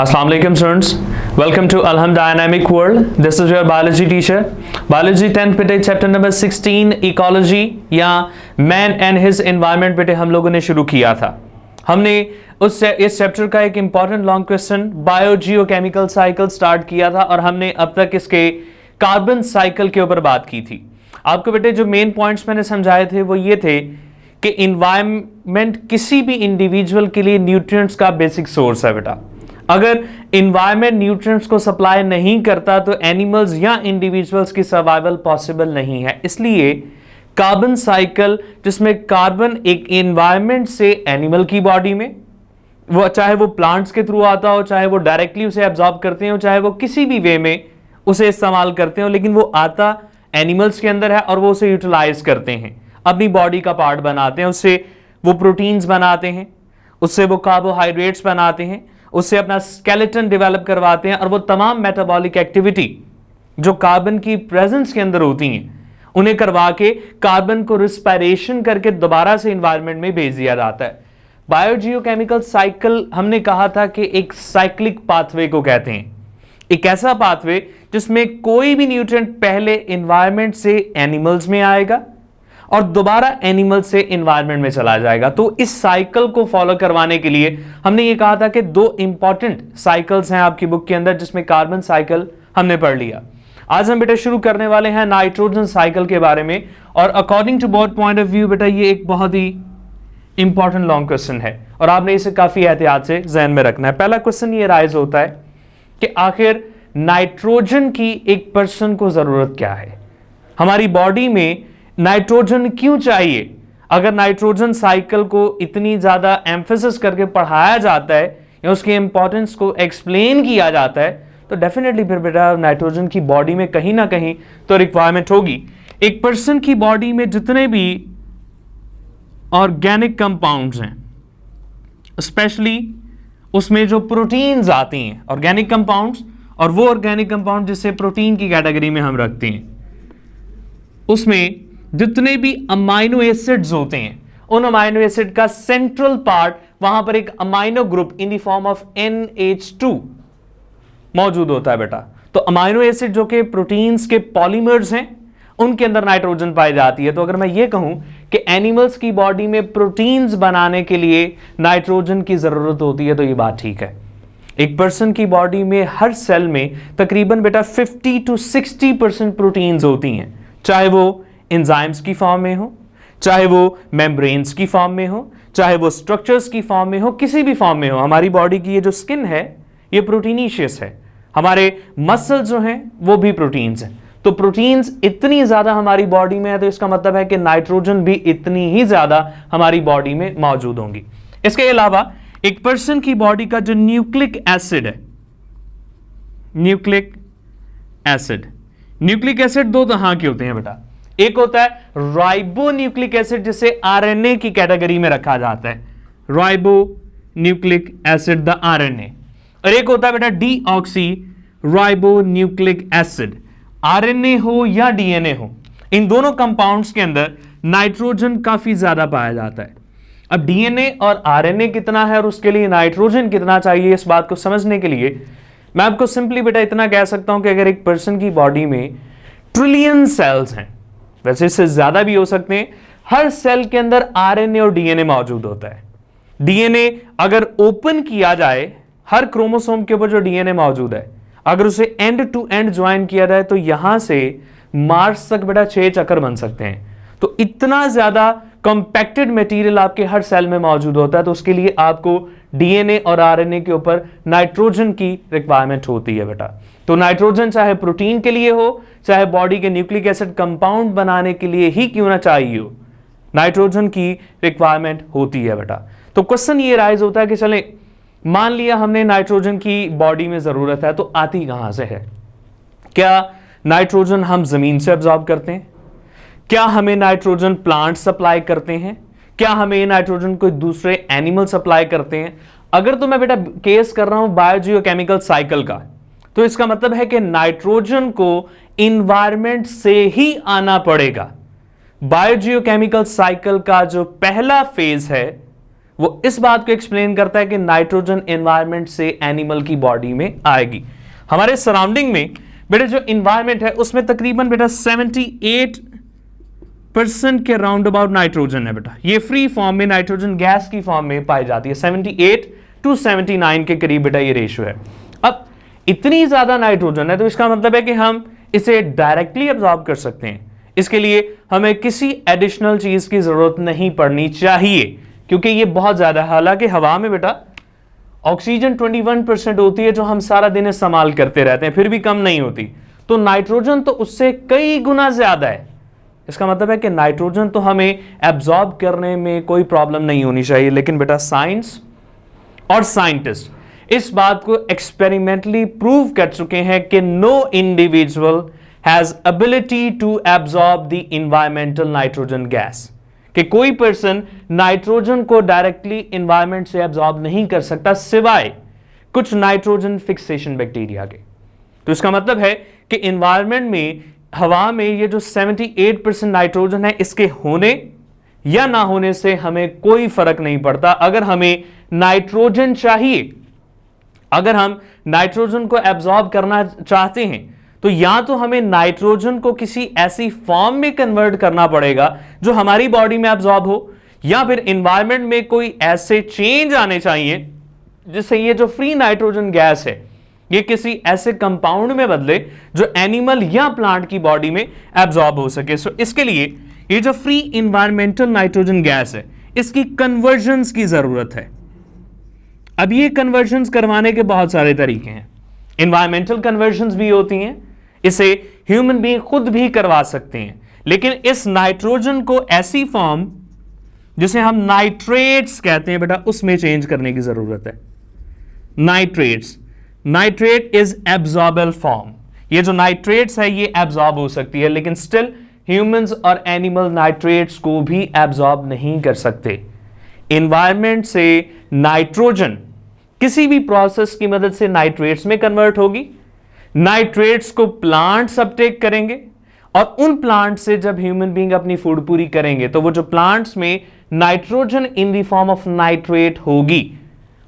Assalamu alaikum students, welcome to Alham Dynamic World. This is your biology teacher. Biology 10th बेटे chapter number 16 ecology या man and his environment बेटे हम लोगों ने शुरू किया था. हमने इस चैप्टर का एक important long question biogeochemical cycle start किया था और हमने अब तक इसके कार्बन साइकिल के ऊपर बात की थी. आपको बेटे जो मेन पॉइंट्स मैंने समझाए थे वो ये थे कि इन्वायरमेंट किसी भी इंडिविजुअल के लिए न्यूट्रिएंट्स का बेसिक सोर्स है बेटा. अगर इन्वायरमेंट न्यूट्रिएंट्स को सप्लाई नहीं करता तो एनिमल्स या इंडिविजुअल्स की सर्वाइवल पॉसिबल नहीं है. इसलिए कार्बन साइकिल, जिसमें कार्बन एक इन्वायरमेंट से एनिमल की बॉडी में, वो चाहे वो प्लांट्स के थ्रू आता हो, चाहे वो डायरेक्टली उसे एब्जॉर्ब करते हो, चाहे वो किसी भी वे में उसे इस्तेमाल करते हो, लेकिन वो आता एनिमल्स के अंदर है और वो उसे यूटिलाइज करते हैं, अपनी बॉडी का पार्ट बनाते हैं. उससे वो प्रोटीन्स बनाते हैं, उससे वो कार्बोहाइड्रेट्स बनाते हैं, उससे अपना स्केलेटन डेवलप करवाते हैं और वो तमाम मेटाबॉलिक एक्टिविटी जो कार्बन की प्रेजेंस के अंदर होती हैं उन्हें करवा के कार्बन को रिस्पायरेशन करके दोबारा से एनवायरनमेंट में भेज दिया जाता है. बायोजियोकेमिकल साइकिल हमने कहा था कि एक साइक्लिक पाथवे को कहते हैं. एक ऐसा पाथवे जिसमें कोई भी न्यूट्रिएंट पहले एनवायरनमेंट से एनिमल्स में आएगा और दोबारा एनिमल से एनवायरनमेंट में चला जाएगा. तो इस साइकिल को फॉलो करवाने के लिए हमने ये कहा था कि दो इंपॉर्टेंट साइकिल्स हैं आपकी बुक के अंदर, जिसमें कार्बन साइकिल हमने पढ़ लिया. आज हम बेटा शुरू करने वाले हैं नाइट्रोजन साइकिल के बारे में. और according to both point of view बेटा ये एक बहुत ही इंपॉर्टेंट लॉन्ग क्वेश्चन है और आपने इसे काफी एहतियात से जहन में रखना है. पहला क्वेश्चन ये राइज होता है कि आखिर नाइट्रोजन की एक पर्सन को जरूरत क्या है, हमारी बॉडी में नाइट्रोजन क्यों चाहिए. अगर नाइट्रोजन साइकिल को इतनी ज्यादा एम्फेसिस करके पढ़ाया जाता है या उसकी इंपॉर्टेंस को एक्सप्लेन किया जाता है तो डेफिनेटली फिर बेटा नाइट्रोजन की बॉडी में कहीं ना कहीं तो रिक्वायरमेंट होगी. एक पर्सन की बॉडी में जितने भी ऑर्गेनिक कंपाउंड्स हैं, स्पेशली उसमें जो प्रोटीन्स आती हैं, ऑर्गेनिक कंपाउंड्स, और वो ऑर्गेनिक कंपाउंड जिसे प्रोटीन की कैटेगरी में हम रखते हैं, उसमें जितने भी अमाइनो एसिड्स होते हैं उन अमाइनो एसिड का सेंट्रल पार्ट, वहां पर एक amino group in the form of NH2 मौजूद होता है बेटा. तो अमाइनो एसिड जो कि प्रोटीन्स के पॉलीमर्स हैं उनके अंदर नाइट्रोजन पाई जाती है. तो अगर मैं ये कहूं कि एनिमल्स की बॉडी में प्रोटीन्स बनाने के लिए नाइट्रोजन की जरूरत होती है तो ये बात ठीक है. एक पर्सन की बॉडी में हर सेल में तकरीबन बेटा 50 to 60% प्रोटीन्स होती हैं, चाहे वो एंजाइम्स की फॉर्म में हो, चाहे वो मेम्ब्रेन्स की फॉर्म में हो, चाहे वो स्ट्रक्चर्स की फॉर्म में हो, किसी भी फॉर्म में हो. हमारी बॉडी की ये जो स्किन है ये प्रोटीनीशियस है, हमारे मसल्स जो हैं वो भी प्रोटीन्स हैं. तो प्रोटीन्स इतनी ज्यादा हमारी बॉडी में है तो इसका मतलब है कि नाइट्रोजन भी इतनी ही ज्यादा हमारी बॉडी में मौजूद होंगी. इसके अलावा एक पर्सन की बॉडी का जो न्यूक्लिक एसिड है, न्यूक्लिक एसिड दो तरह के होते हैं बेटा. एक होता है राइबो न्यूक्लिक एसिड जिसे RNA की कैटेगरी में रखा जाता है, ribo nucleic acid the RNA. और एक होता है बेटा deoxy ribo nucleic acid. RNA हो या DNA हो, इन दोनों कंपाउंड्स के अंदर नाइट्रोजन काफी ज्यादा पाया जाता है. अब DNA और RNA कितना है और उसके लिए नाइट्रोजन कितना चाहिए, इस बात को समझने के लिए मैं आपको सिंपली बेटा इतना कह सकता हूं कि अगर एक पर्सन की बॉडी में ट्रिलियन सेल्स हैं, वैसे इससे ज्यादा भी हो सकते हैं, हर सेल के अंदर RNA और DNA मौजूद होता है. DNA अगर ओपन किया जाए, हर क्रोमोसोम के ऊपर जो DNA मौजूद है अगर उसे एंड टू एंड ज्वाइन किया जाए तो यहां से मार्स तक बेटा 6 चक्कर बन सकते हैं. तो इतना ज्यादा कंपैक्टेड मटेरियल आपके हर सेल में मौजूद होता है. तो उसके लिए आपको DNA और RNA के ऊपर नाइट्रोजन की रिक्वायरमेंट होती है बेटा. तो नाइट्रोजन चाहे प्रोटीन के लिए हो, चाहे बॉडी के न्यूक्लिक एसिड कंपाउंड बनाने के लिए ही क्यों ना चाहिए हो, नाइट्रोजन की रिक्वायरमेंट होती है बेटा. तो क्वेश्चन ये राइज होता है कि चले मान लिया हमने नाइट्रोजन की बॉडी में जरूरत है, तो आती कहां से है. क्या नाइट्रोजन हम जमीन से अब्सॉर्ब करते हैं, क्या हमें नाइट्रोजन प्लांट सप्लाई करते हैं, क्या हमें नाइट्रोजन कोई दूसरे एनिमल सप्लाई करते हैं. अगर तो मैं बेटा केस कर रहा हूं बायोजियोकेमिकल साइकिल का, तो इसका मतलब है कि नाइट्रोजन को इन्वायरमेंट से ही आना पड़ेगा. बायोजियोकेमिकल साइकिल का जो पहला फेज है वो इस बात को एक्सप्लेन करता है कि नाइट्रोजन एनवायरनमेंट से एनिमल की बॉडी में आएगी। हमारे सराउंडिंग में बेटा जो एनवायरनमेंट है उसमें तकरीबन बेटा 78% के राउंड अबाउट नाइट्रोजन है बेटा। ये फ्री फॉर्म में नाइट्रोजन गैस की फॉर्म में पाई जाती है। 78 to 79 के करीब बेटा ये रेशियो है। अब इतनी ज्यादा नाइट्रोजन है तो इसका मतलब है कि हम इसे डायरेक्टली एब्जॉर्ब कर सकते हैं। इसके लिए हमें किसी एडिशनल चीज की जरूरत नहीं पड़नी चाहिए क्योंकि ये बहुत ज्यादा है। हालांकि हवा में बेटा ऑक्सीजन 21% होती है जो हम सारा दिन इस्तेमाल करते रहते हैं, फिर भी कम नहीं होती। तो नाइट्रोजन तो उससे कई गुना ज्यादा है। इसका मतलब है कि नाइट्रोजन तो हमें एब्जॉर्ब करने में कोई प्रॉब्लम नहीं होनी चाहिए। लेकिन बेटा साइंस और साइंटिस्ट इस बात को एक्सपेरिमेंटली प्रूव कर चुके हैं कि no individual has ability to absorb the environmental nitrogen gas, कि कोई पर्सन नाइट्रोजन को डायरेक्टली एनवायरनमेंट से एब्जॉर्ब नहीं कर सकता सिवाय कुछ नाइट्रोजन फिक्सेशन बैक्टीरिया के। तो इसका मतलब है कि एनवायरनमेंट में हवा में ये जो 78% नाइट्रोजन है इसके होने या ना होने से हमें कोई फर्क नहीं पड़ता। अगर हमें नाइट्रोजन चाहिए, अगर हम नाइट्रोजन को एब्जॉर्ब करना चाहते हैं तो या तो हमें नाइट्रोजन को किसी ऐसी फॉर्म में कन्वर्ट करना पड़ेगा जो हमारी बॉडी में एब्जॉर्ब हो, या फिर एनवायरनमेंट में कोई ऐसे चेंज आने चाहिए जिससे ये जो फ्री नाइट्रोजन गैस है ये किसी ऐसे कंपाउंड में बदले जो एनिमल या प्लांट की बॉडी में एब्जॉर्ब हो सके। सो इसके लिए ये जो फ्री एनवायरमेंटल नाइट्रोजन गैस है इसकी कन्वर्जन्स की जरूरत है। अब ये कन्वर्जन्स करवाने के बहुत सारे तरीके हैं। एनवायरमेंटल कन्वर्जन्स भी होती हैं, इसे ह्यूमन बीइंग खुद भी करवा सकते हैं, लेकिन इस नाइट्रोजन को ऐसी फॉर्म जिसे हम नाइट्रेट्स कहते हैं बेटा उसमें चेंज करने की जरूरत है। Nitrates, nitrate is absorbable form. ये जो नाइट्रेट्स है ये एब्जॉर्ब हो सकती है, लेकिन स्टिल ह्यूमंस और एनिमल नाइट्रेट्स को भी एब्जॉर्ब नहीं कर सकते। एनवायरनमेंट से नाइट्रोजन किसी भी प्रोसेस की मदद से नाइट्रेट्स में कन्वर्ट होगी। नाइट्रेट्स को प्लांट्स अपटेक करेंगे और उन प्लांट से जब ह्यूमन बीइंग अपनी फूड पूरी करेंगे तो वो जो प्लांट्स में nitrogen in the form of nitrate होगी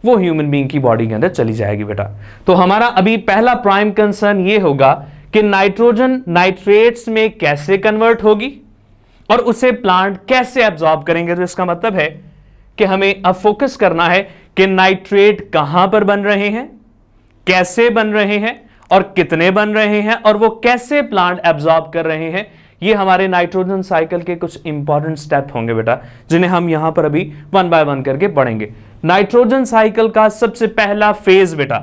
वो ह्यूमन बीइंग की बॉडी के अंदर चली जाएगी बेटा। तो हमारा अभी पहला प्राइम कंसर्न ये होगा कि नाइट्रोजन नाइट्रेट्स में कैसे कन्वर्ट होगी और उसे प्लांट कैसे एब्जॉर्ब करेंगे। तो इसका मतलब है कि हमें अब फोकस करना है कि नाइट्रेट कहां पर बन रहे हैं, कैसे बन रहे हैं और कितने बन रहे हैं और वो कैसे प्लांट एब्जॉर्ब कर रहे हैं। ये हमारे नाइट्रोजन साइकिल के कुछ इंपॉर्टेंट स्टेप होंगे बेटा जिन्हें हम यहां पर अभी वन बाय वन करके पढ़ेंगे। नाइट्रोजन साइकिल का सबसे पहला फेज बेटा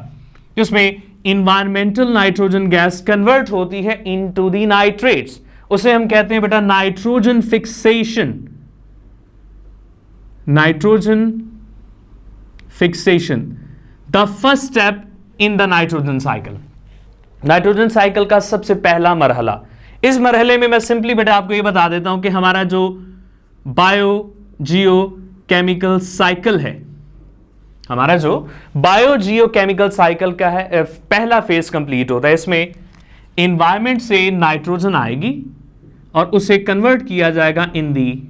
जिसमें एनवायरमेंटल नाइट्रोजन गैस कन्वर्ट होती है इनटू द नाइट्रेट्स, उसे हम कहते हैं बेटा nitrogen fixation. Nitrogen fixation, the first step in the nitrogen cycle. Nitrogen cycle का सबसे पहला मरहला, इस मरहले में मैं सिंपली बेटा आपको ये बता देता हूं कि हमारा जो बायो जियो केमिकल साइकिल है, हमारा जो बायो जियो केमिकल साइकिल का है पहला फेज कंप्लीट होता है। इसमें एनवायरनमेंट से नाइट्रोजन आएगी और उसे कन्वर्ट किया जाएगा इन दी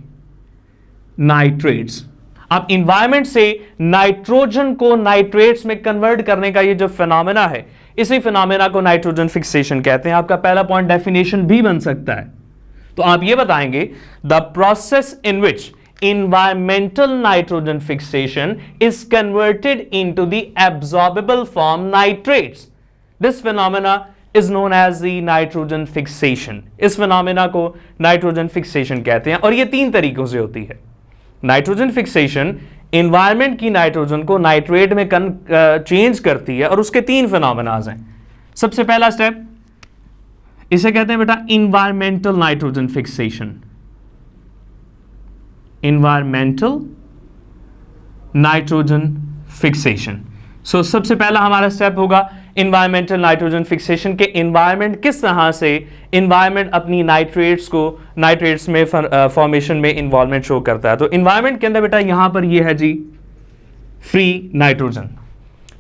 नाइट्रेट्स। अब एनवायरनमेंट से नाइट्रोजन को नाइट्रेट्स में कन्वर्ट करने का ये जो फिनोमेना है इसी फिनोमेना को नाइट्रोजन फिक्सेशन कहते हैं। आपका पहला पॉइंट डेफिनेशन भी बन सकता है। तो आप ये बताएंगे the process in which environmental nitrogen fixation is converted into the absorbable form nitrates. This phenomena is known as the nitrogen fixation. इस phenomena को nitrogen fixation कहते हैं और ये तीन तरीकों से होती है। नाइट्रोजन फिक्सेशन एनवायरनमेंट की नाइट्रोजन को नाइट्रेट में चेंज करती है और उसके तीन फिनोमेनाज हैं। सबसे पहला स्टेप इसे कहते हैं बेटा environmental nitrogen fixation. Environmental nitrogen fixation. So सबसे पहला हमारा स्टेप होगा इन्वायरमेंटल नाइट्रोजन फिक्सेशन के एनवायरनमेंट किस तरह से एनवायरनमेंट अपनी नाइट्रेट्स में फॉर्मेशन में इन्वॉल्वमेंट शो करता है। तो एनवायरनमेंट के अंदर बेटा यहां पर ये है जी फ्री नाइट्रोजन।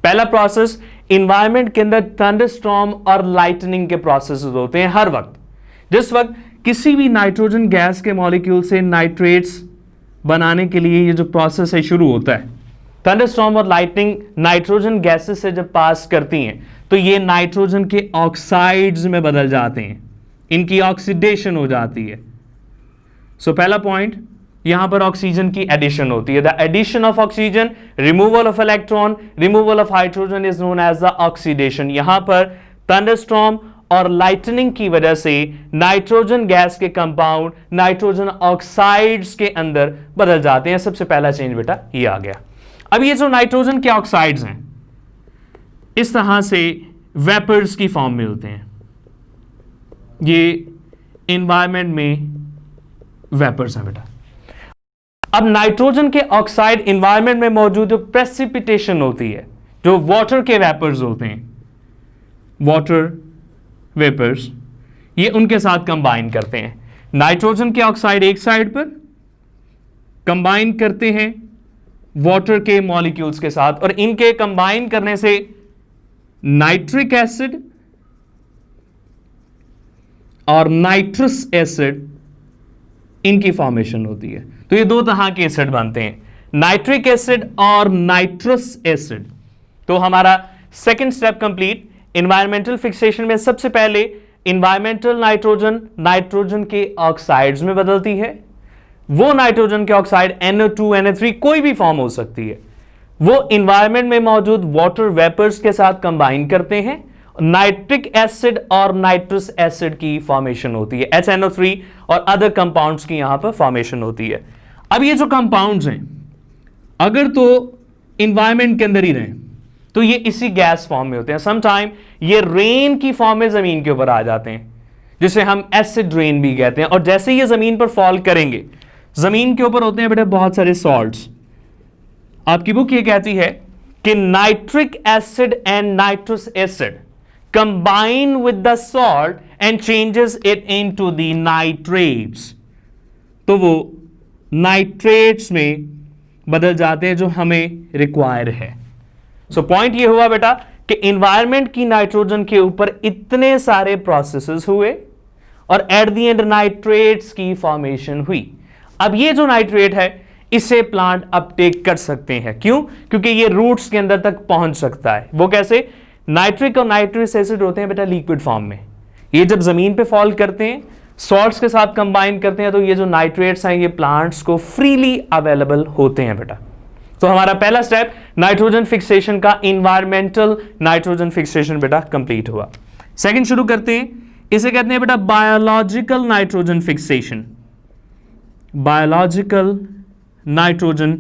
पहला प्रोसेस एनवायरनमेंट के अंदर थंडरस्टॉर्म और लाइटनिंग के प्रोसेस होते हैं। हर वक्त जिस वक्त किसी भी नाइट्रोजन गैस के मॉलिक्यूल से नाइट्रेट्स बनाने के लिए ये जो प्रोसेस है शुरू होता है। थंडरस्टॉर्म और लाइटनिंग नाइट्रोजन गैसेस से जब पास करती हैं तो ये नाइट्रोजन के ऑक्साइड्स में बदल जाते हैं, इनकी ऑक्सीडेशन हो जाती है। सो पहला पॉइंट, यहां पर ऑक्सीजन की एडिशन होती है। The addition of oxygen, removal of electron, removal of hydrogen is known as the oxidation. यहां पर थंडरस्टॉर्म और लाइटनिंग की वजह से नाइट्रोजन गैस के कंपाउंड नाइट्रोजन ऑक्साइड्स के अंदर बदल जाते हैं। सबसे पहला चेंज बेटा ये आ गया। अब ये जो नाइट्रोजन के ऑक्साइड्स हैं इस तरह से वेपर्स की फॉर्म में होते हैं, ये एनवायरनमेंट में वेपर्स हैं बेटा। अब नाइट्रोजन के ऑक्साइड एनवायरनमेंट में मौजूद जो प्रेसिपिटेशन होती है, जो वाटर के वेपर्स होते हैं, वाटर वेपर्स, ये उनके साथ कंबाइन करते हैं। नाइट्रोजन के ऑक्साइड एक साइड पर कंबाइन करते हैं वाटर के मॉलिक्यूल्स के साथ, और इनके कंबाइन करने से नाइट्रिक एसिड और नाइट्रस एसिड इनकी फॉर्मेशन होती है। तो ये दो तरह के एसिड बनते हैं, नाइट्रिक एसिड और नाइट्रस एसिड। तो हमारा second step complete. Environmental fixation में सबसे पहले एनवायरमेंटल नाइट्रोजन नाइट्रोजन के ऑक्साइड्स में बदलती है। वो नाइट्रोजन के ऑक्साइड NO2 NO3 कोई भी फॉर्म हो सकती है, वो एनवायरनमेंट में मौजूद वाटर वेपर्स के साथ कंबाइन करते हैं, नाइट्रिक एसिड और नाइट्रस एसिड की फॉर्मेशन होती है, HNO3 और अदर कंपाउंड्स की यहां पर फॉर्मेशन होती है। अब ये जो कंपाउंड्स हैं अगर तो एनवायरनमेंट के अंदर ही रहें तो ये इसी गैस फॉर्म में होते हैं। समटाइम ये रेन की फॉर्म में जमीन के ऊपर आ जाते हैं, जिसे हम एसिड रेन भी कहते हैं। और जैसे ये जमीन पर फॉल करेंगे, जमीन के ऊपर होते हैं बेटा बहुत सारे सॉल्ट्स। आपकी बुक ये कहती है कि nitric acid and nitrous acid combine with the salt and changes it into the nitrates. तो वो नाइट्रेट्स में बदल जाते हैं जो हमें रिक्वायर है। सो पॉइंट ये हुआ बेटा कि एनवायरनमेंट की नाइट्रोजन के ऊपर इतने सारे प्रोसेसेस हुए और एट द एंड नाइट्रेट्स की फॉर्मेशन हुई। अब ये जो नाइट्रेट है इसे प्लांट अपटेक कर सकते हैं। क्यों? क्योंकि ये रूट्स के अंदर तक पहुंच सकता है। वो कैसे? नाइट्रिक और नाइट्रस एसिड होते हैं बेटा लिक्विड फॉर्म में। ये जब जमीन पे फॉल करते हैं, सॉल्ट्स के साथ कंबाइन करते हैं, तो ये जो नाइट्रेट्स हैं ये प्लांट्स को फ्रीली अवेलेबल होते हैं बेटा। तो हमारा पहला स्टेप नाइट्रोजन फिक्सेशन का, एनवायरमेंटल नाइट्रोजन फिक्सेशन बेटा कंप्लीट हुआ। सेकंड शुरू करते हैं, इसे कहते हैं बेटा biological nitrogen fixation. Biological nitrogen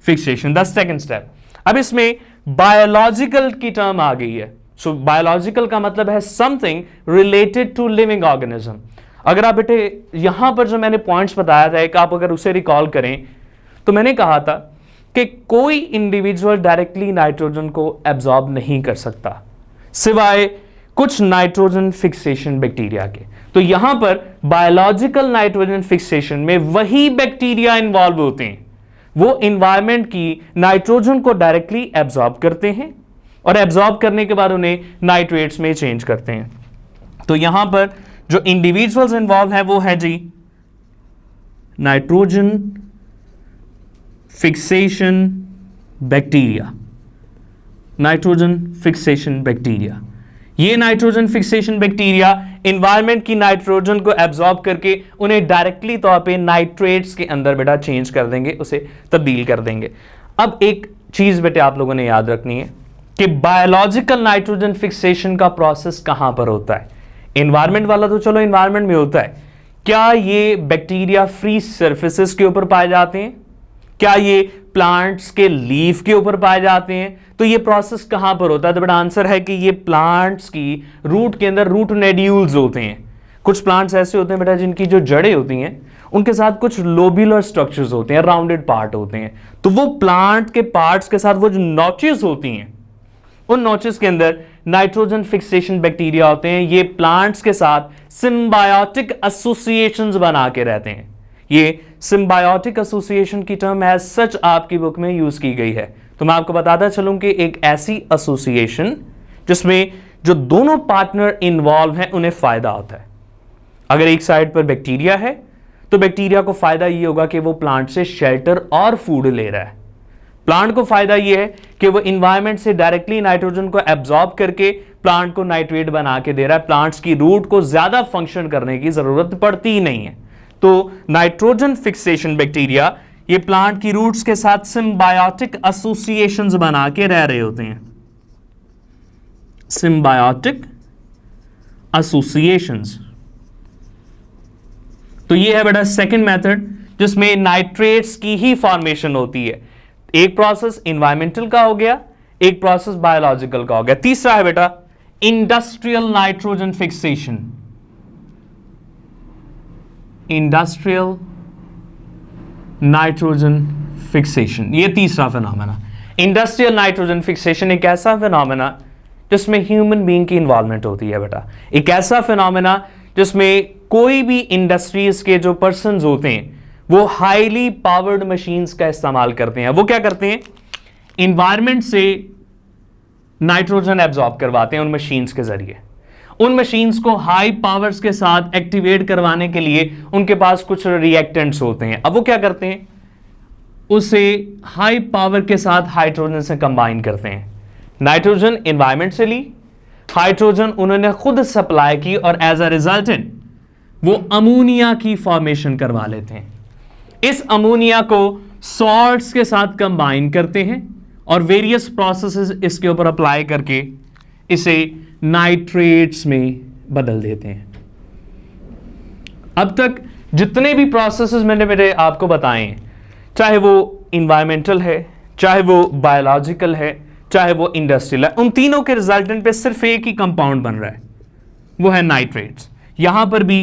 fixation the second step. अब इसमें बायोलॉजिकल की टर्म आ गई है। सो बायोलॉजिकल का मतलब है something related to living organism. अगर आप बेटे यहां पर जो मैंने पॉइंट्स बताया था, एक आप अगर उसे रिकॉल करें तो मैंने कहा था कि कोई इंडिविजुअल डायरेक्टली नाइट्रोजन को एब्जॉर्ब नहीं कर सकता सिवाय कुछ नाइट्रोजन फिक्सेशन बैक्टीरिया के। तो यहां पर बायोलॉजिकल नाइट्रोजन फिक्सेशन में वही बैक्टीरिया इन्वॉल्व होते हैं, वो एनवायरनमेंट की नाइट्रोजन को डायरेक्टली एब्जॉर्ब करते हैं और एब्जॉर्ब करने के बाद उन्हें नाइट्रेट्स में चेंज करते हैं। तो यहां पर जो इंडिविजुअल्स इन्वॉल्व है वो है जी nitrogen fixation bacteria. Nitrogen fixation bacteria, ये नाइट्रोजन फिक्सेशन बैक्टीरिया एनवायरनमेंट की नाइट्रोजन को एब्जॉर्ब करके उन्हें डायरेक्टली तौर पे नाइट्रेट्स के अंदर बेटा चेंज कर देंगे, उसे तब्दील कर देंगे। अब एक चीज बेटे आप लोगों ने याद रखनी है कि बायोलॉजिकल नाइट्रोजन फिक्सेशन का प्रोसेस कहां पर होता है। एनवायरनमेंट वाला तो चलो एनवायरनमेंट में होता है, क्या ये बैक्टीरिया फ्री सर्फेसेस के ऊपर पाए जाते हैं? क्या ये प्लांट्स के लीफ के ऊपर पाए जाते हैं? तो ये प्रोसेस कहां पर होता है? तो बड़ा आंसर है कि ये प्लांट्स की रूट के अंदर रूट नोड्यूल्स होते हैं। कुछ प्लांट्स ऐसे होते हैं बेटा जिनकी जो जड़ें होती हैं उनके साथ कुछ लोब्यूलर स्ट्रक्चर्स होते हैं, राउंडेड पार्ट होते हैं। तो वो प्लांट के पार्ट्स के साथ वो जो नॉचेस होती हैं, उन नॉचेस के अंदर नाइट्रोजन फिक्सेशन बैक्टीरिया होते हैं। ये प्लांट्स के साथ सिम्बायोटिक एसोसिएशंस बना के रहते हैं। ये सिम्बायोटिक एसोसिएशन की टर्म एज सच आपकी बुक में यूज की गई है। तो मैं आपको बताता चलूं कि एक ऐसी एसोसिएशन जिसमें जो दोनों पार्टनर इन्वॉल्व हैं उन्हें फायदा होता है। अगर एक साइड पर बैक्टीरिया है तो बैक्टीरिया को फायदा ये होगा कि वो प्लांट से शेल्टर और फूड ले रहा है। प्लांट को फायदा ये है कि वो इन्वायरमेंट से डायरेक्टली नाइट्रोजन को एब्जॉर्ब करके प्लांट को नाइट्रेट बना के दे रहा है। प्लांट्स की रूट को ज्यादा फंक्शन करने की जरूरत पड़ती ही नहीं है। तो नाइट्रोजन फिक्सेशन बैक्टीरिया ये प्लांट की रूट्स के साथ सिम्बायोटिक एसोसिएशंस बना के रह रहे होते हैं, सिम्बायोटिक एसोसिएशंस। तो ये है बेटा सेकंड मेथड जिसमें नाइट्रेट्स की ही फॉर्मेशन होती है। एक प्रोसेस इन्वायरमेंटल का हो गया, एक प्रोसेस बायोलॉजिकल का हो गया। तीसरा है बेटा industrial nitrogen fixation. Industrial nitrogen fixation, ये तीसरा फिनोमेना। इंडस्ट्रियल नाइट्रोजन फिक्सेशन एक ऐसा फिनोमेना जिसमें ह्यूमन बीइंग की इन्वॉल्वमेंट होती है बेटा। एक ऐसा फिनोमेना जिसमें कोई भी इंडस्ट्रीज के जो पर्संस होते हैं वो हाईली पावर्ड मशीन्स का इस्तेमाल करते हैं। वो क्या करते हैं, इन्वायरमेंट से नाइट्रोजन एब्जॉर्ब करवाते हैं उन मशीन्स के जरिए। उन मशीन्स को हाई पावर्स के साथ एक्टिवेट करवाने के लिए उनके पास कुछ रिएक्टेंट्स होते हैं। अब वो क्या करते हैं, उसे हाई पावर के साथ हाइड्रोजन से कंबाइन करते हैं। नाइट्रोजन एनवायरमेंट से ली, हाइड्रोजन उन्होंने खुद सप्लाई की और एज अ रिजल्टेंट वो अमोनिया की फॉर्मेशन करवा लेते हैं। इस अमोनिया को सॉल्ट्स के साथ कंबाइन करते हैं और वेरियस प्रोसेसेस इसके ऊपर अप्लाई करके इसे नाइट्रेट्स में बदल देते हैं। अब तक जितने भी प्रोसेसेस मैंने आपको बताए हैं, चाहे वो इन्वायरमेंटल है, चाहे वो बायोलॉजिकल है, चाहे वो इंडस्ट्रियल है, उन तीनों के रिजल्टेंट पे सिर्फ एक ही कंपाउंड बन रहा है, वो है नाइट्रेट्स। यहां पर भी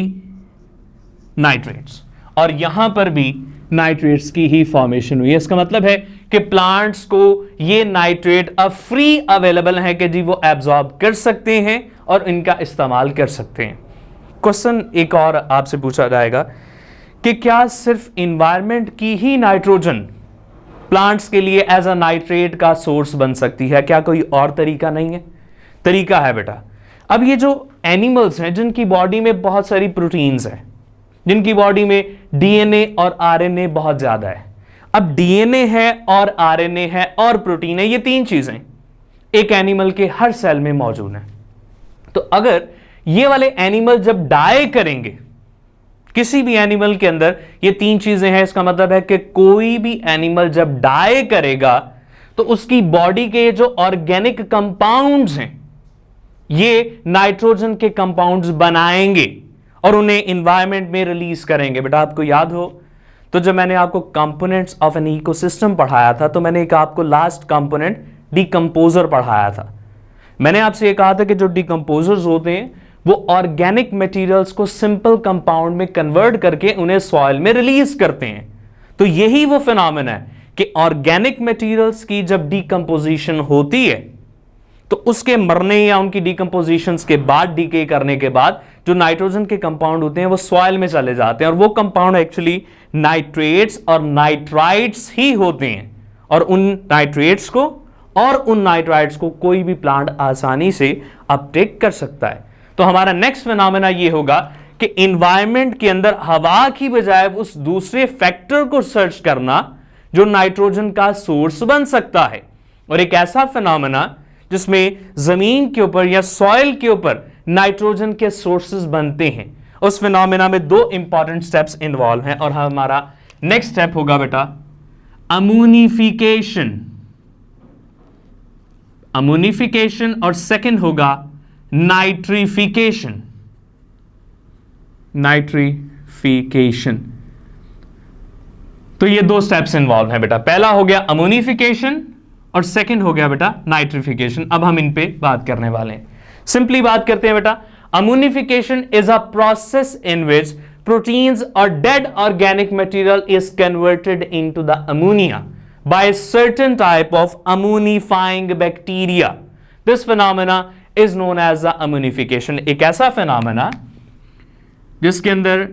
नाइट्रेट्स और यहां पर भी नाइट्रेट्स की ही फॉर्मेशन हुई है। इसका मतलब है कि प्लांट्स को ये नाइट्रेट अब फ्री अवेलेबल है कि जी वो एब्जॉर्ब कर सकते हैं और इनका इस्तेमाल कर सकते हैं। क्वेश्चन एक और आपसे पूछा जाएगा कि क्या सिर्फ इन्वायरमेंट की ही नाइट्रोजन प्लांट्स के लिए एज अ नाइट्रेट का सोर्स बन सकती है, क्या कोई और तरीका नहीं है? तरीका है बेटा। अब ये जो एनिमल्स हैं जिनकी बॉडी में बहुत सारी प्रोटीन्स हैं, जिनकी बॉडी में डीएनए और आरएनए बहुत ज्यादा है। अब डीएनए है और आरएनए है और प्रोटीन है, ये तीन चीजें एक एनिमल के हर सेल में मौजूद हैं। तो अगर ये वाले एनिमल जब डाई करेंगे, किसी भी एनिमल के अंदर ये तीन चीजें हैं, इसका मतलब है कि कोई भी एनिमल जब डाई करेगा तो उसकी बॉडी के जो ऑर्गेनिक कंपाउंड्स हैं ये नाइट्रोजन के कंपाउंड्स बनाएंगे और उन्हें एनवायरनमेंट में रिलीज करेंगे। बेटा आपको याद हो तो जब मैंने आपको कंपोनेंट्स ऑफ एन इकोसिस्टम पढ़ाया था तो मैंने एक आपको लास्ट कंपोनेंट डिकम्पोजर पढ़ाया था। मैंने आपसे ये कहा था कि जो डिकम्पोजर्स होते हैं वो ऑर्गेनिक मटेरियल्स को सिंपल कंपाउंड में कन्वर्ट करके उन्हें सॉइल में रिलीज करते हैं। तो यही वो फिनोमेना है कि ऑर्गेनिक मटेरियल्स की जब डिकम्पोजिशन होती है तो उसके मरने या उनकी डिकम्पोजिशन के बाद, डीके करने के बाद जो नाइट्रोजन के कंपाउंड होते हैं वो सॉइल में चले जाते हैं और वो कंपाउंड एक्चुअली नाइट्रेट्स और नाइट्राइट्स ही होते हैं। और उन नाइट्रेट्स को और उन नाइट्राइट्स को कोई भी प्लांट आसानी से अपटेक कर सकता है। तो हमारा नेक्स्ट फिनोमेना ये होगा कि एनवायरनमेंट के अंदर हवा की बजाय उस दूसरे फैक्टर को सर्च करना जो नाइट्रोजन का सोर्स बन सकता है। और एक ऐसा फिनोमेना जिसमें जमीन के ऊपर या सॉइल के ऊपर नाइट्रोजन के सोर्सेज बनते हैं, उस फिनोमेना में दो इंपॉर्टेंट स्टेप्स इन्वॉल्व हैं। और हमारा नेक्स्ट स्टेप होगा बेटा अमोनिफिकेशन। अमोनिफिकेशन और सेकंड होगा नाइट्रिफिकेशन। नाइट्रिफिकेशन। तो ये दो स्टेप्स इन्वॉल्व हैं बेटा। पहला हो गया अमोनिफिकेशन और सेकंड हो गया बेटा नाइट्रिफिकेशन। अब हम इन पे बात करने वाले हैं। सिंपली बात करते हैं बेटा। Ammonification is a process in which proteins और dead organic material is converted into the ammonia by a certain type of amonifying bacteria. This phenomena is known as the ammonification. एक ऐसा phenomena जिसके अंदर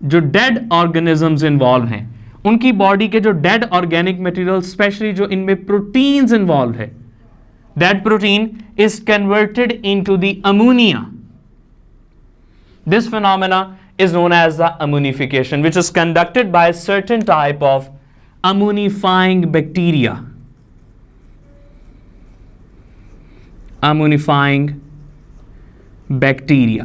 जो dead organisms involved हैं, उनकी body के जो dead organic material, स्पेशली जो इनमें proteins involved है, that protein is converted into the ammonia. This phenomena is known as the ammonification, which is conducted by certain type of ammonifying bacteria. Ammonifying bacteria.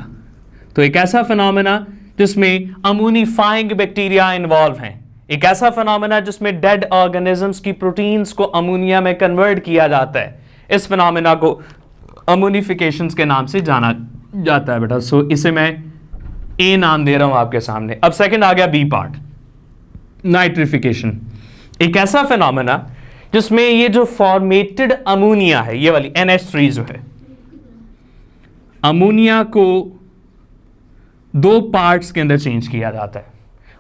तो एक ऐसा phenomena जिसमें अमोनिफाइंग bacteria involve हैं, एक ऐसा फिनोमेना जिसमें dead organisms की proteins को अमोनिया में कन्वर्ट किया जाता है, इस फिनोमेना को अमोनिफिकेशंस के नाम से जाना जाता है बेटा। सो इसे मैं ए नाम दे रहा हूं आपके सामने। अब सेकंड आ गया बी पार्ट, नाइट्रिफिकेशन। एक ऐसा फिनोमेना जिसमें ये जो फॉर्मेटेड अमोनिया है, ये वाली NH3 जो है, अमोनिया को दो पार्ट्स के अंदर चेंज किया जाता है।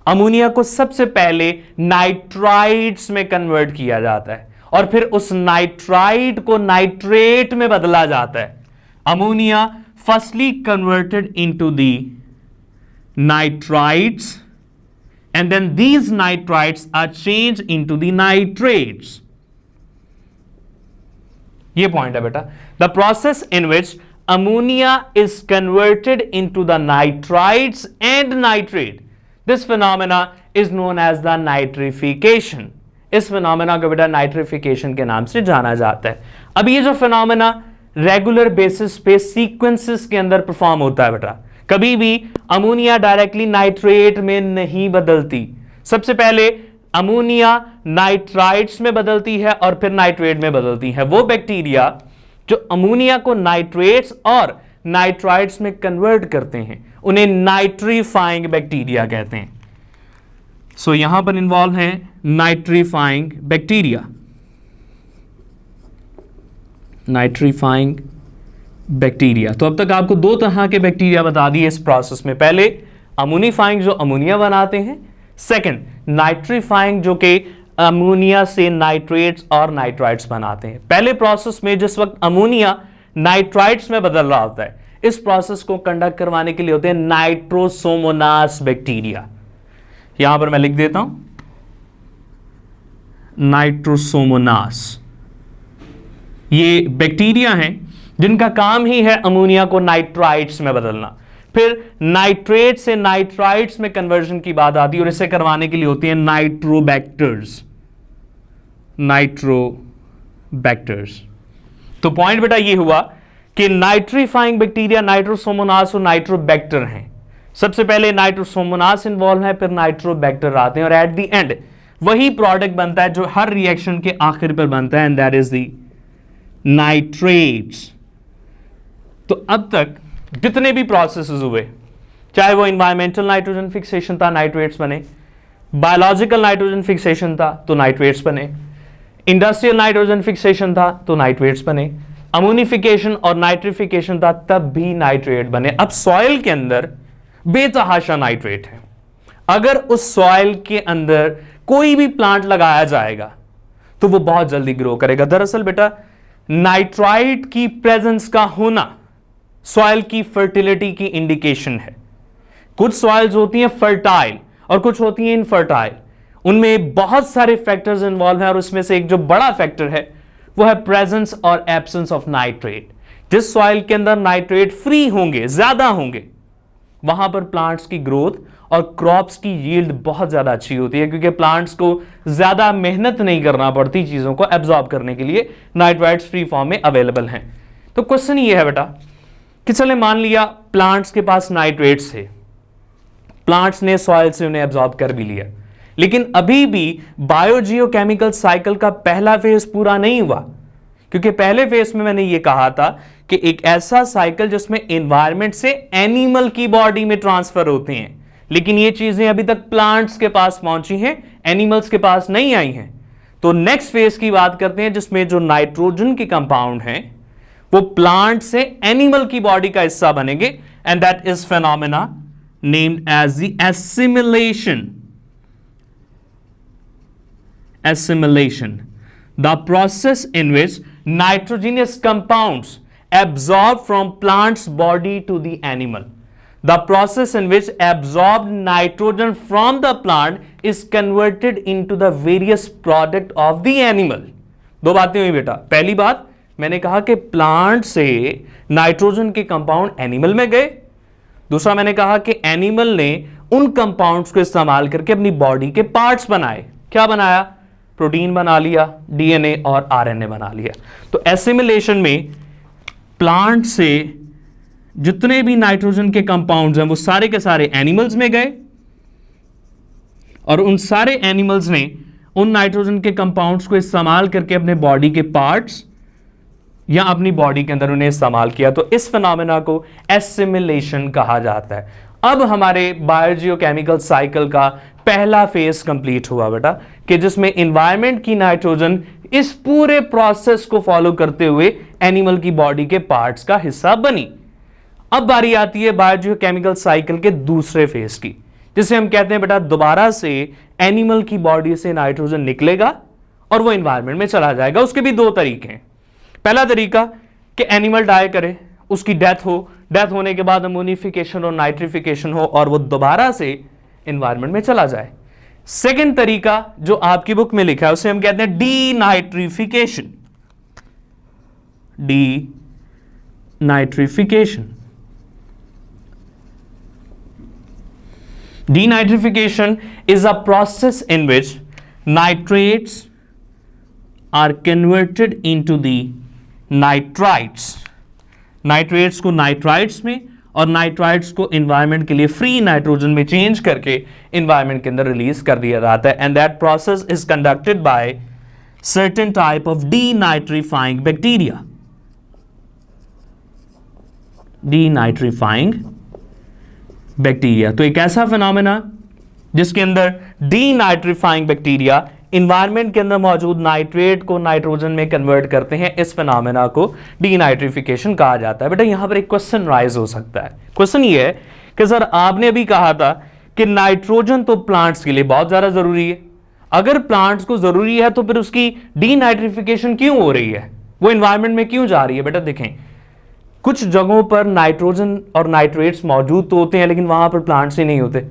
अमोनिया को सबसे पहले नाइट्राइड्स में कन्वर्ट किया जाता है और फिर उस नाइट्राइड को नाइट्रेट में बदला जाता है। Ammonia firstly converted into the nitrides and then these nitrites are changed into the nitrates. ये पॉइंट है बेटा। The process in which ammonia is converted into the nitrites and nitrate, this phenomena is known as the nitrification. इस phenomena को बेटा nitrification के नाम से जाना जाता है। अब ये जो phenomena रेगुलर बेसिस पे सीक्वेंसेस के अंदर परफॉर्म होता है बेटा। कभी भी अमोनिया डायरेक्टली नाइट्रेट में नहीं बदलती, सबसे पहले अमोनिया नाइट्राइट्स में बदलती है और फिर नाइट्रेट में बदलती है। वो बैक्टीरिया जो अमोनिया को नाइट्रेट्स और नाइट्राइट्स में कन्वर्ट करते हैं उन्हें नाइट्रीफाइंग बैक्टीरिया कहते हैं। सो यहां पर इन्वॉल्व है नाइट्रीफाइंग बैक्टीरिया। Nitrifying bacteria. तो अब तक आपको दो तरह के बैक्टीरिया बता दिए इस प्रोसेस में। पहले अमोनिफाइंग जो अमोनिया बनाते हैं, सेकंड नाइट्रीफाइंग जो कि अमोनिया से नाइट्रेट्स और नाइट्राइट्स बनाते हैं। पहले प्रोसेस में जिस वक्त अमोनिया नाइट्राइट्स में बदल रहा होता है, इस प्रोसेस को कंडक्ट करवाने के लिए होते हैं नाइट्रोसोमोनास बैक्टीरिया। यहां पर मैं लिख देता हूं नाइट्रोसोमोनास। ये बैक्टीरिया हैं जिनका काम ही है अमोनिया को नाइट्राइट्स में बदलना। फिर नाइट्रेट से नाइट्राइट्स में कन्वर्जन की बात आती है और इसे करवाने के लिए होती है नाइट्रोबैक्टर्स। नाइट्रोबैक्टर्स। तो पॉइंट बेटा ये हुआ कि नाइट्रीफाइंग बैक्टीरिया नाइट्रोसोमोनास और नाइट्रोबैक्टर हैं। सबसे पहले नाइट्रोसोमोनास इन्वॉल्व है, फिर नाइट्रोबैक्टर आते हैं और एट द एंड वही प्रोडक्ट बनता है जो हर रिएक्शन के आखिर पर बनता है, and that is the nitrates. तो अब तक जितने भी प्रोसेसेस हुए, चाहे वो इन्वायरमेंटल नाइट्रोजन फिक्सेशन था, नाइट्रेट्स बने, बायोलॉजिकल नाइट्रोजन फिक्सेशन था तो नाइट्रेट्स बने, इंडस्ट्रियल नाइट्रोजन फिक्सेशन था तो नाइट्रेट्स बने, अमोनिफिकेशन और नाइट्रिफिकेशन था तब भी नाइट्रेट बने। अब सॉइल के अंदर बेतहाशा नाइट्रेट है। अगर उस सॉइल के अंदर कोई भी प्लांट लगाया जाएगा तो वो बहुत जल्दी ग्रो करेगा। दरअसल बेटा नाइट्राइट की प्रेजेंस का होना सॉइल की फर्टिलिटी की इंडिकेशन है। कुछ सॉइल्स होती हैं फर्टाइल और कुछ होती हैं इनफर्टाइल, उनमें बहुत सारे फैक्टर्स इन्वॉल्व हैं और उसमें से एक जो बड़ा फैक्टर है वो है प्रेजेंस और एब्सेंस ऑफ नाइट्रेट। जिस सॉइल के अंदर नाइट्रेट फ्री होंगे, ज्यादा होंगे, वहां पर प्लांट्स की ग्रोथ और क्रॉप्स की यील्ड बहुत ज्यादा अच्छी होती है, क्योंकि प्लांट्स को ज्यादा मेहनत नहीं करना पड़ती चीजों को एब्जॉर्ब करने के लिए, नाइट्राइट्स फ्री फॉर्म में अवेलेबल हैं। तो क्वेश्चन ये है बेटा कि चले मान लिया प्लांट्स के पास नाइट्रेट्स थे, प्लांट्स ने सॉइल से उन्हें एब्जॉर्ब कर भी लिया, लेकिन अभी भी बायोजियोकेमिकल साइकिल का पहला फेज पूरा नहीं हुआ। क्योंकि पहले फेज में मैंने ये कहा था कि एक ऐसा साइकिल जिसमें एनवायरनमेंट से एनिमल की बॉडी में ट्रांसफर होते हैं, लेकिन ये चीजें अभी तक प्लांट्स के पास पहुंची हैं, एनिमल्स के पास नहीं आई हैं। तो नेक्स्ट फेज की बात करते हैं जिसमें जो नाइट्रोजन के कंपाउंड हैं वो प्लांट से एनिमल की बॉडी का हिस्सा बनेंगे, and that is phenomena named as the assimilation. Assimilation, the process in which nitrogenous compounds absorbed from plant's body to the animal. The process in which absorbed nitrogen from the plant is converted into the various product of the animal. दो बातें हुई बेटा। पहली बात मैंने कहा कि plant से नाइट्रोजन के कंपाउंड एनिमल में गए, दूसरा मैंने कहा कि एनिमल ने उन कंपाउंड्स को इस्तेमाल करके अपनी बॉडी के पार्ट्स बनाए। क्या बनाया? प्रोटीन बना लिया, डीएनए और आरएनए बना लिया। तो एसिमिलेशन में प्लांट से जितने भी नाइट्रोजन के कंपाउंड्स हैं वो सारे के सारे एनिमल्स में गए और उन सारे एनिमल्स ने उन नाइट्रोजन के कंपाउंड्स को इस्तेमाल करके अपने बॉडी के पार्ट्स या अपनी बॉडी के अंदर उन्हें इस्तेमाल किया। तो इस फिनोमेना को एसिमिलेशन कहा जाता है। अब हमारे बायोजियोकेमिकल साइकिल का पहला फेज कंप्लीट हुआ बेटा, कि जिसमें एनवायरनमेंट की नाइट्रोजन इस पूरे प्रोसेस को फॉलो करते हुए एनिमल की बॉडी के पार्ट्स का हिस्सा बनी। अब बारी आती है बायोजियोकेमिकल साइकिल के दूसरे फेज की, जिसे हम कहते हैं बेटा दोबारा से एनिमल की बॉडी से नाइट्रोजन निकलेगा और वो एनवायरनमेंट में चला जाएगा। उसके भी दो तरीके हैं। पहला तरीका कि एनिमल डाई करे, उसकी डेथ हो, डेथ होने के बाद अमोनिफिकेशन और नाइट्रिफिकेशन हो और वो दोबारा से एनवायरनमेंट में चला जाए। सेकंड तरीका जो आपकी बुक में लिखा है उसे हम कहते हैं denitrification. Denitrification Denitrification is a process in which nitrates are converted into the nitrites. Nitrates को नाइट्राइट्स में और नाइट्राइट्स को एनवायरनमेंट के लिए फ्री नाइट्रोजन में चेंज करके एनवायरनमेंट के अंदर रिलीज कर दिया जाता है। And that process is conducted by certain type of denitrifying bacteria. Denitrifying bacteria तो एक ऐसा फिनोमेना जिसके अंदर डीनाइट्रीफाइंग बैक्टीरिया एनवायरनमेंट के अंदर मौजूद नाइट्रेट को नाइट्रोजन में कन्वर्ट करते हैं। इस फिनोमेना को डीनाइट्रिफिकेशन कहा जाता है। बेटा यहां पर एक क्वेश्चन राइज हो सकता है। क्वेश्चन ये है कि सर आपने अभी कहा था कि नाइट्रोजन तो प्लांट्स के लिए बहुत ज्यादा जरूरी है। अगर प्लांट्स को जरूरी है तो फिर उसकी डीनाइट्रिफिकेशन क्यों हो रही है, वो एनवायरनमेंट में क्यों जा रही है? बेटा देखें, कुछ जगहों पर नाइट्रोजन और नाइट्रेट्स मौजूद तो होते हैं लेकिन वहां पर प्लांट्स ही नहीं होते।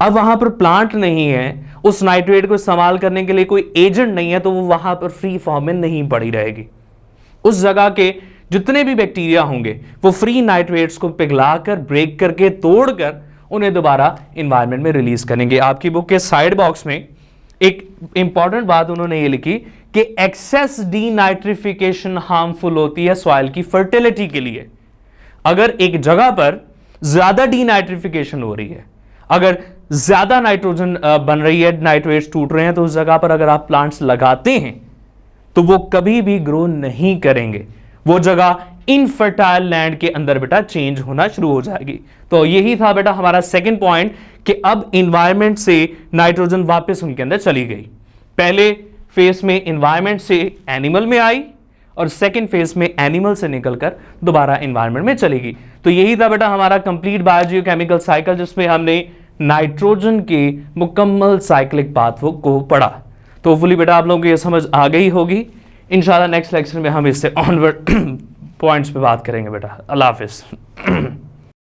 अब वहां पर प्लांट नहीं है, उस नाइट्रेट को इस्तेमाल करने के लिए कोई एजेंट नहीं है, तो वो वहां पर फ्री फॉर्म में नहीं पड़ी रहेगी। उस जगह के जितने भी बैक्टीरिया होंगे वो फ्री नाइट्रेट्स को पिघलाकर, ब्रेक करके, तोड़कर उन्हें दोबारा एनवायरनमेंट में रिलीज करेंगे। आपकी बुक के साइड बॉक्स में एक इंपॉर्टेंट बात उन्होंने ये लिखी कि एक्सेस डीनाइट्रिफिकेशन हार्मफुल होती है सॉइल की फर्टिलिटी के लिए। अगर एक जगह पर ज्यादा डीनाइट्रिफिकेशन हो रही है, अगर ज्यादा नाइट्रोजन बन रही है, नाइट्रेट्स टूट रहे हैं, तो उस जगह पर अगर आप प्लांट्स लगाते हैं तो वो कभी भी ग्रो नहीं करेंगे। वो जगह इनफर्टाइल लैंड के अंदर बेटा चेंज होना शुरू हो जाएगी। तो यही था बेटा हमारा सेकंड पॉइंट कि अब एनवायरनमेंट से नाइट्रोजन वापस उनके अंदर चली गई। पहले फेज में एनवायरनमेंट से एनिमल में आई और सेकंड फेज में एनिमल से निकलकर दोबारा एनवायरनमेंट में चलेगी। तो यही था बेटा हमारा कंप्लीट बायोजियोकेमिकल साइकिल, जिसमें हमने नाइट्रोजन के मुकम्मल साइक्लिक पाथ को पढ़ा। तो होपफुली बेटा आप लोगों को यह समझ आ गई होगी। इंशाल्लाह नेक्स्ट लेक्चर में हम इससे ऑनवर्ड पॉइंट्स पे बात करेंगे बेटा। अल्लाह हाफिज।